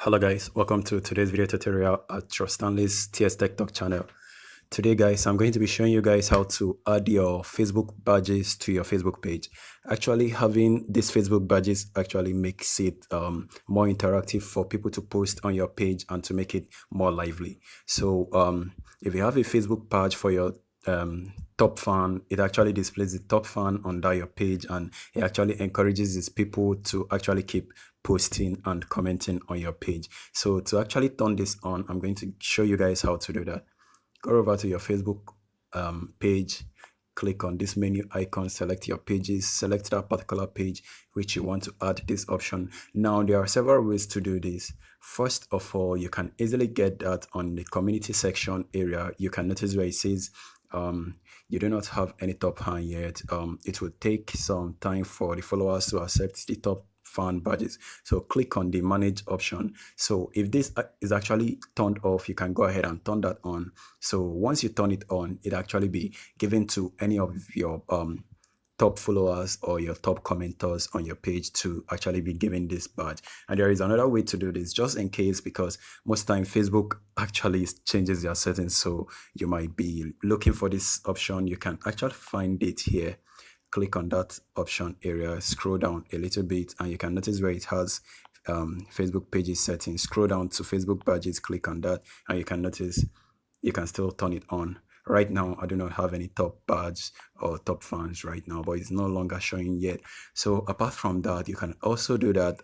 Hello guys, welcome to today's video tutorial at your Stanley's TS Tech Talk channel. Today guys, I'm going to be showing you guys how to add your Facebook badges to your Facebook page. Actually, having these Facebook badges actually makes it more interactive for people to post on your page and to make it more lively. So if you have a Facebook page for your top fan, it actually displays the top fan under your page, and it actually encourages these people to actually keep posting and commenting on your page. So to actually turn this on, I'm going to show you guys how to do that. Go over to your Facebook page, click on this menu icon, select your pages, select that particular page which you want to add this option. Now there are several ways to do this. First of all, you can easily get that on the community section area. You can notice where it says you do not have any top fan yet. It will take some time for the followers to accept the top fan badges. So click on the manage option. So if this is actually turned off, you can go ahead and turn that on. So once you turn it on, it actually be given to any of your top followers or your top commenters on your page to actually be given this badge. And there is another way to do this, just in case, because most time Facebook actually changes their settings, so you might be looking for this option. You can actually find it here. Click on that option area, scroll down a little bit, and you can notice where it has Facebook pages settings. Scroll down to Facebook badges, click on that, and you can notice you can still turn it on. Right now, I do not have any top badge or top fans right now, but it's no longer showing yet. So apart from that, you can also do that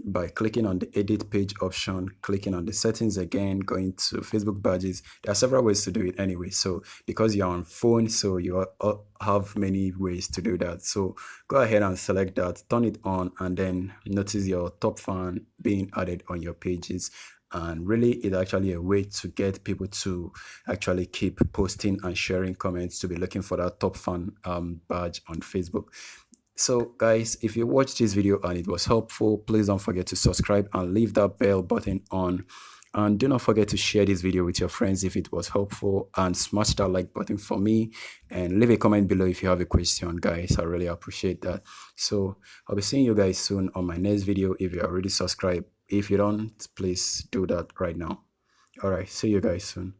by clicking on the edit page option, clicking on the settings again, going to Facebook badges. There are several ways to do it anyway. So because you're on phone, so you have many ways to do that. So go ahead and select that, turn it on, and then notice your top fan being added on your pages. And really, it's actually a way to get people to actually keep posting and sharing comments, to be looking for that top fan badge on Facebook. So guys, if you watched this video and it was helpful, please don't forget to subscribe and leave that bell button on. And do not forget to share this video with your friends if it was helpful, and smash that like button for me, and leave a comment below if you have a question, guys. I really appreciate that. So I'll be seeing you guys soon on my next video. If you're already subscribed, if you don't, please do that right now. All right, see you guys soon.